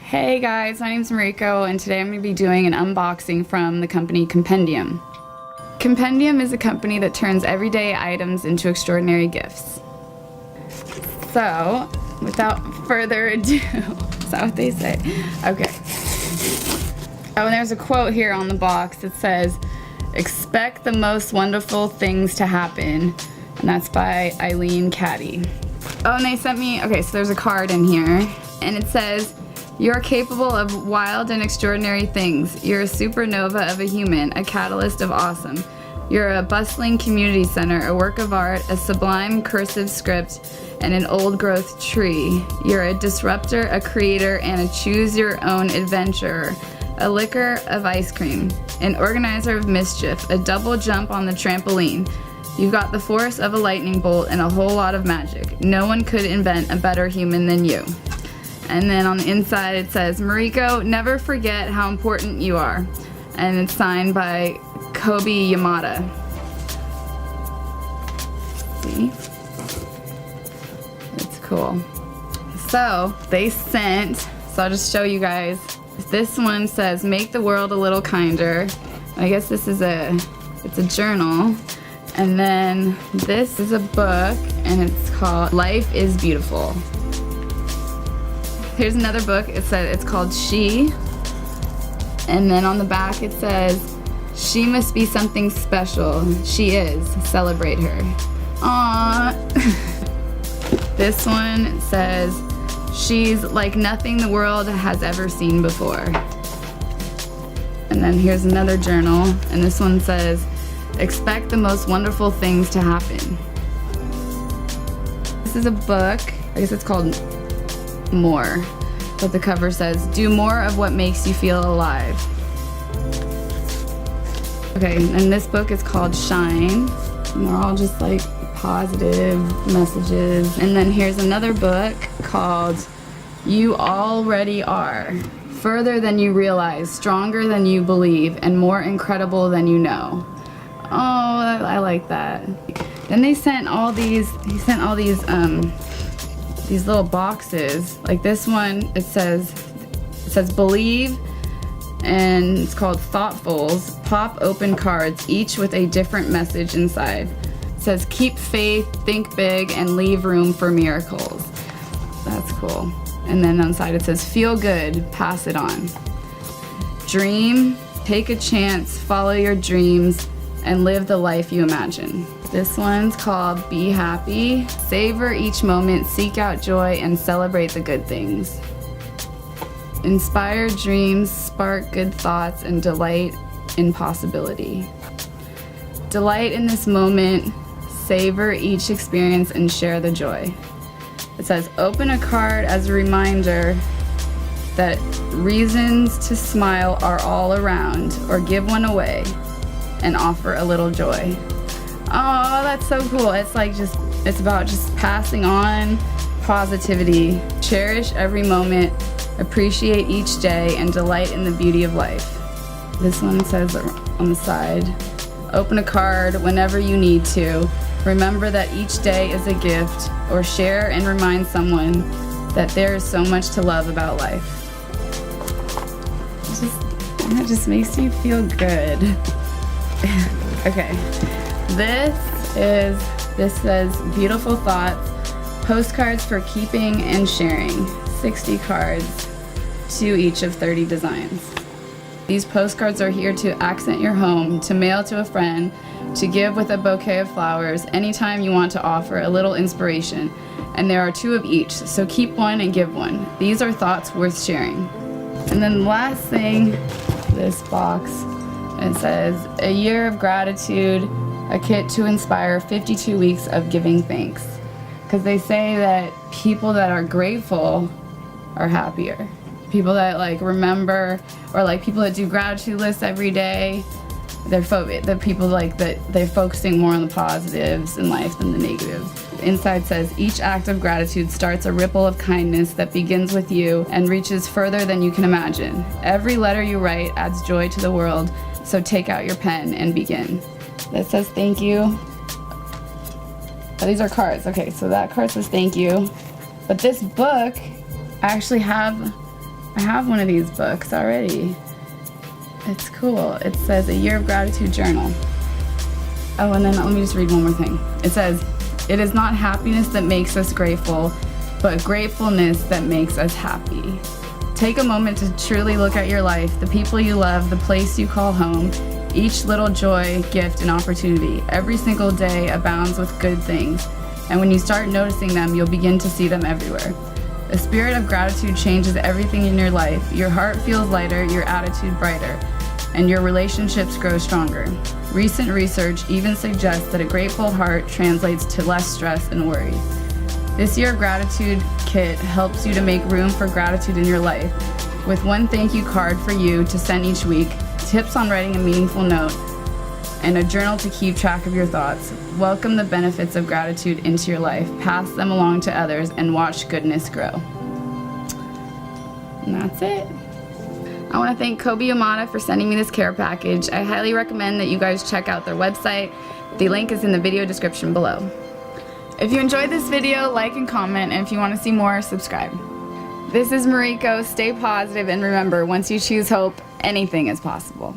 Hey guys, my name's Mariko, and today I'm going to be doing an unboxing from the company Compendium. Compendium is a company that turns everyday items into extraordinary gifts. So, without further ado, is that what they say? Okay. Oh, and there's a quote here on the box that says, "Expect the most wonderful things to happen," and that's by Eileen Caddy. Oh, and they sent me, okay, so there's a card in here, and it says, "You're capable of wild and extraordinary things. You're a supernova of a human, a catalyst of awesome. You're a bustling community center, a work of art, a sublime cursive script, and an old-growth tree. You're a disruptor, a creator, and a choose-your-own adventurer, a liquor of ice cream, an organizer of mischief, a double jump on the trampoline. You've got the force of a lightning bolt and a whole lot of magic. No one could invent a better human than you." And then on the inside it says, "Mariko, never forget how important you are." And it's signed by Kobe Yamada. See? It's cool. So they sent, so I'll just show you guys. This one says, "Make the world a little kinder." I guess this is it's a journal. And then this is a book, and it's called Life is Beautiful. Here's another book. It's called She. And then on the back it says, "She must be something special. She is. Celebrate her." Aww. This one says, "She's like nothing the world has ever seen before." And then here's another journal, and this one says, "Expect the most wonderful things to happen." This is a book. I guess it's called More, but the cover says, "Do more of what makes you feel alive." Okay, and this book is called Shine, and they're all just like positive messages. And then here's another book called You Already Are, further than you realize, stronger than you believe, and more incredible than you know. Oh, I like that. Then they sent all these, these little boxes. Like this one, it says believe, and it's called Thoughtfuls. Pop open cards, each with a different message inside. It says keep faith, think big, and leave room for miracles. That's cool. And then on the side it says feel good, pass it on. Dream, take a chance, follow your dreams, and live the life you imagine. This one's called Be Happy. Savor each moment, seek out joy, and celebrate the good things. Inspire dreams, spark good thoughts, and delight in possibility. Delight in this moment, savor each experience, and share the joy. It says open a card as a reminder that reasons to smile are all around, or give one away and offer a little joy. Oh, that's so cool. It's like it's about just passing on positivity. Cherish every moment, appreciate each day, and delight in the beauty of life. This one says on the side, open a card whenever you need to. Remember that each day is a gift, or share and remind someone that there is so much to love about life. That just makes you feel good. Okay. This says beautiful thoughts, postcards for keeping and sharing, 60 cards, to each of 30 designs. These postcards are here to accent your home, to mail to a friend, to give with a bouquet of flowers, anytime you want to offer a little inspiration. And there are 2 of each, so keep one and give one. These are thoughts worth sharing. And then the last thing, this box, it says, a year of gratitude, a kit to inspire 52 weeks of giving thanks. Because they say that people that are grateful are happier. People that like remember, or like people that do gratitude lists every day, the people like that, they're focusing more on the positives in life than the negatives. Inside says, each act of gratitude starts a ripple of kindness that begins with you and reaches further than you can imagine. Every letter you write adds joy to the world, so take out your pen and begin. That says thank you. Oh, these are cards. Okay, so that card says thank you. But this book, I actually have I have one of these books already. It's cool. It says A Year of Gratitude Journal. Oh, and then let me just read one more thing. It says, "It is not happiness that makes us grateful, but gratefulness that makes us happy." Take a moment to truly look at your life, the people you love, the place you call home, each little joy, gift, and opportunity. Every single day abounds with good things, and when you start noticing them, you'll begin to see them everywhere. The spirit of gratitude changes everything in your life. Your heart feels lighter, your attitude brighter, and your relationships grow stronger. Recent research even suggests that a grateful heart translates to less stress and worry. This Year of Gratitude kit helps you to make room for gratitude in your life, with one thank you card for you to send each week, tips on writing a meaningful note, and a journal to keep track of your thoughts. Welcome the benefits of gratitude into your life, pass them along to others, and watch goodness grow. And that's it. I want to thank Kobe Yamada for sending me this care package. I highly recommend that you guys check out their website. The link is in the video description below. If you enjoyed this video, like and comment, and if you want to see more, subscribe. This is Mariko. Stay positive, and remember, once you choose hope, anything is possible.